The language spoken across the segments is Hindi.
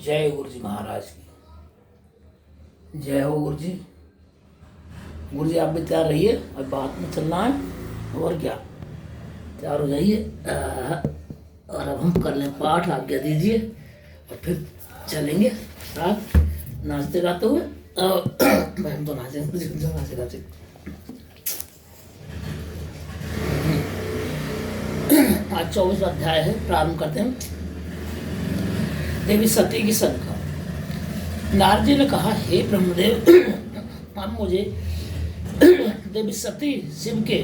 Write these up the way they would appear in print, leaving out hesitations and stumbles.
जय गुरु जी महाराज की जय हो। गुरु जी आप भी तैयार रहिए, अब बात में चलना है और क्या, तैयार हो जाइए। और अब हम कर लें पाठ, आज्ञा दीजिए और फिर चलेंगे साथ नाचते गाते हुए। हम तो नाचे गाते। आज 24वां अध्याय है, प्रारंभ करते हैं। देवी सती की शंका। नारद जी ने कहा, हे ब्रह्मदेव, आप मुझे देवी सती शिव के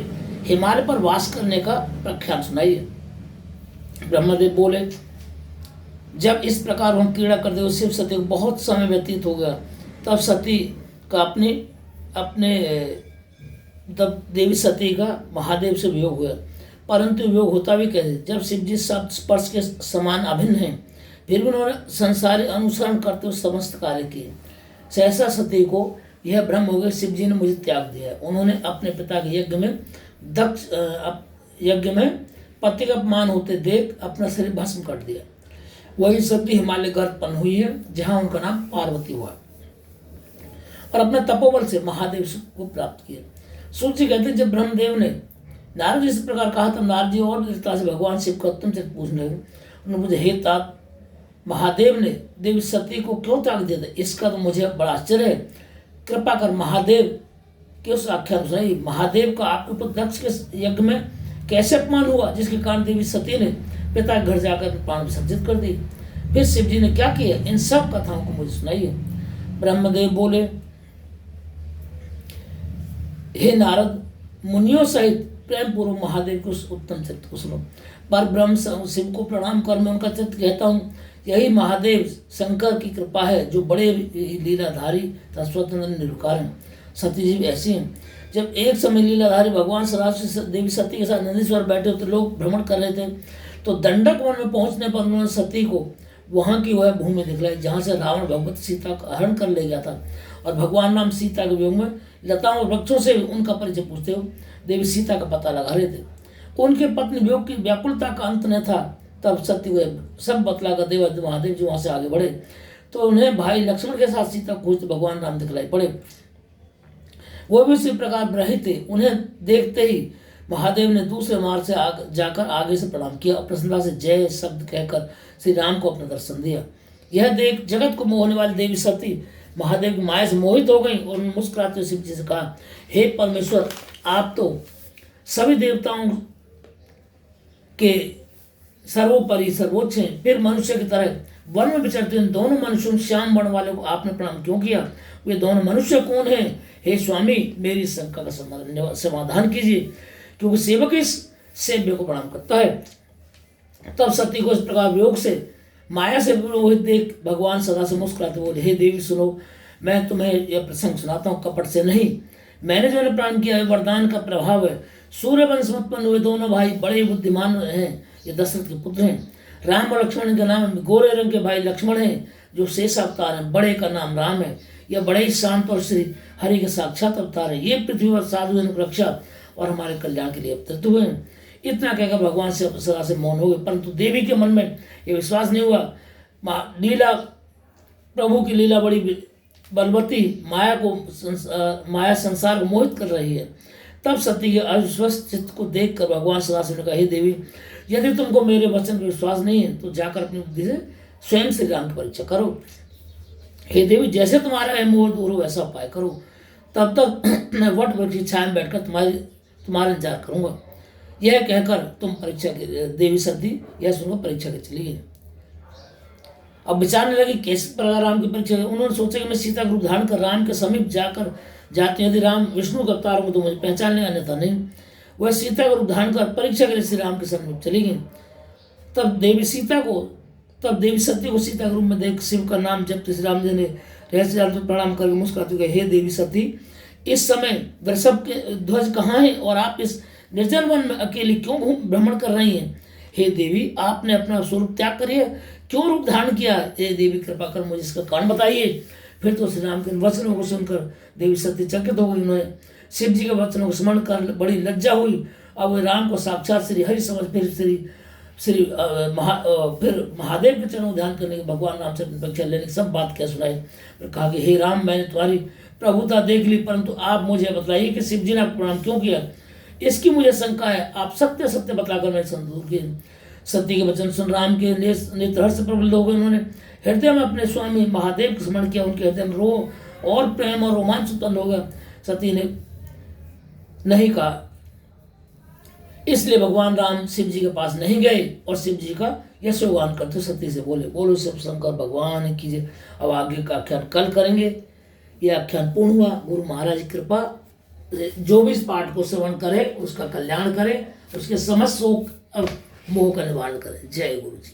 हिमालय पर वास करने का प्रख्यान सुनाइए। ब्रह्मदेव बोले, जब इस प्रकार हम क्रीड़ा करते हुए शिव सती को बहुत समय व्यतीत हो गया, तब सती का अपने तब देवी सती का महादेव से वियोग हुआ। परंतु वियोग होता भी कैसे, जब शिव जी शब्द स्पर्श के समान अभिन्न हैं, फिर भी उन्होंने संसारी अनुसरण करते हुए समस्त कार्य किए। सहसा सती को यह भ्रम हो गया, शिव जी ने मुझे त्याग दिया। उन्होंने अपने पिता के यज्ञ में पति का अपमान होते देख अपना शरीर भस्म कर दिया। वही सती हिमालय गर्भ उत्पन्न हुई है, जहां उनका नाम पार्वती हुआ, और अपने तपोबल से महादेव को प्राप्त किया। सूर्य जी कहते हैं, जब ब्रह्मदेव ने नारद जी इस प्रकार कहा, तब नारद जी और विस्तार से भगवान शिव को उत्तम से पूछने लगे। उन्होंने मुझे, हे तात, महादेव ने देवी सती को क्यों त्याग दिया था? इसका तो मुझे बड़ा आश्चर्य है। कृपा कर महादेव के उस आख्यान को सुनाइए। महादेव का आपके ऊपर दक्ष के यज्ञ में कैसे अपमान हुआ, जिसके कारण देवी सती ने पिता के घर जाकर प्राण विसर्जित कर दी? फिर शिव जी ने क्या किया, इन सब कथाओं को मुझे सुनाइए। ब्रह्मदेव बोले, हे नारद, मुनियों सहित प्रेम पूर्वक महादेव के उस उत्तम चरित्र को सुनो। पर ब्रह्म शिव को प्रणाम कर मैं उनका चरित्र कहता हूँ। यही महादेव शंकर की कृपा है, जो बड़े लीलाधारी तथा स्वतंत्र निर्विकार हैं। सती जी ऐसी हैं। जब एक समय लीलाधारी भगवान सरासर देवी सती के साथ नंदीश्वर बैठे होते, लोग भ्रमण कर रहे थे, तो दंडक वन में पहुंचने पर उन्होंने सती को वहाँ की वह भूमि दिखलाई जहाँ से रावण भगवती सीता का हरण कर ले गया था। और भगवान राम सीता के वियोग में लताओं और वृक्षों से उनका परिचय पूछते हो देवी सीता का पता लगा रहे थे। उनके पत्नी वियोग की व्याकुलता का अंत न था, तब सत्य हुए सब बतला कर देव महादेव जी वहाँ से आगे बढ़े, तो उन्हें भाई लक्ष्मण के साथ सीता खोजते भगवान राम दिखलाई पड़े। वो भी उसी प्रकार रहे थे। उन्हें देखते ही महादेव ने दूसरे मार्ग से जाकर आगे से प्रणाम किया और प्रसन्नता से जय शब्द कहकर श्री राम को अपना दर्शन दिया। यह देख जगत को मोहने वाली देवी सती महादेव की माया से मोहित हो गई और उन्होंने मुस्कुराते हुए शिव जी से कहा, हे परमेश्वर, आप तो सभी देवताओं के सर्वोपरि सर्वोच्च हैं। फिर मनुष्य की तरह वन में विचरते इन दोनों मनुष्यों श्याम वर्ण वाले को आपने प्रणाम क्यों किया? वे दोनों मनुष्य कौन हैं? हे स्वामी, मेरी शंका का समाधान कीजिए, क्योंकि सेवक इस सेव्य को प्रणाम करता है। तब सती को इस प्रकार वियोग से माया से मोहित देख भगवान सदा से मुस्कुराते बोले, हे देवी सुनो, मैं तुम्हें यह प्रसंग सुनाता हूँ, कपट से नहीं। मैंने जो प्राण किया है वरदान का प्रभाव है। सूर्य वंश उत्पन्न हुए दोनों भाई बड़े बुद्धिमान हैं, ये दशरथ के पुत्र हैं। राम और लक्ष्मण के नाम गोरे रंग के भाई लक्ष्मण हैं, जो शेष अवतार हैं। बड़े का नाम राम है, यह बड़े ही शांत और श्री हरि के साक्षात अवतार है। ये पृथ्वी पर साधु रक्षा और हमारे कल्याण के लिए अवतरित हुए हैं। इतना कहकर भगवान से सदा से मौन हो गए, परंतु देवी के मन में यह विश्वास नहीं हुआ। लीला प्रभु की लीला बड़ी बलवती, माया संसार को मोहित कर रही है। तब सती के अविश्वस्त चित्त को देखकर भगवान सदाशिव ने कहा, हे देवी, यदि तुमको मेरे वचन पर विश्वास नहीं है तो जाकर अपनी बुद्धि से स्वयं श्री राम की परीक्षा करो। हे देवी, जैसे तुम्हारा है मोह दूर हो वैसा उपाय करो। तब तक मैं वट वृक्ष की छाया में बैठकर तुम्हारा इंतजार करूंगा। यह कहकर तुम परीक्षा के देवी सती यह सुनकर परीक्षा के चली गई। अब विचारने लगी कैसे प्रकार राम की परीक्षा। उन्होंने सोचा कि मैं सीता का रूप धारण कर राम के समीप जाती हूँ। यदि राम विष्णु का अवतार हो तो मुझे पहचान लें, अन्यथा नहीं। वह सीता का रूप धारण कर परीक्षा के लिए श्री राम के समीप चली गई। तब देवी सती को सीता के रूप में देख शिव का नाम जब श्री राम जी ने रहस्य प्रणाम करके मुस्कुराते हुए, हे देवी सती, इस समय वृषभ के ध्वज कहाँ है और आप इस निर्जन वन में अकेली क्यों भ्रमण कर रही हैं? हे देवी, आपने अपना स्वरूप त्याग करिए, क्यों रूप धारण किया? हे देवी, कृपा कर मुझे इसका कारण बताइए। फिर तो श्री राम के वचनों को सुनकर देवी सती चकित हो गई। उन्होंने शिव जी के वचनों को स्मरण कर बड़ी लज्जा हुई। अब वे राम को साक्षात श्री हरि समझ फिर श्री फिर महादेव के चरणों ध्यान करने के भगवान राम से परीक्षा लेने की सब बात क्या सुनाई। फिर कहा कि हे राम, मैंने तुम्हारी प्रभुता देख ली, परंतु आप मुझे बताइए कि शिव जी ने आपको प्रणाम क्यों किया, इसकी मुझे शंका है। आप सत्य सत्य बताकर मेरे संतोष किए। सत्य के वचन सुन राम के नेत्र हर्ष से प्रबल हो गए। उन्होंने हृदय में अपने स्वामी महादेव का स्मरण किया। उनके हृदय में और प्रेम और रोमांच उत्पन्न हो गया। सती ने नहीं कहा, इसलिए भगवान राम शिव जी के पास नहीं गए और शिव जी का यशोगान करते सती से बोले, बोलो शिव शंकर भगवान कीजिए। अब आगे का आख्यान कल करेंगे। यह आख्यान पूर्ण हुआ। गुरु महाराज की कृपा, जो भी इस पाठ को श्रवण करे उसका कल्याण करे, उसके समस्त शोक और मोह का निवारण करे। जय गुरु जी।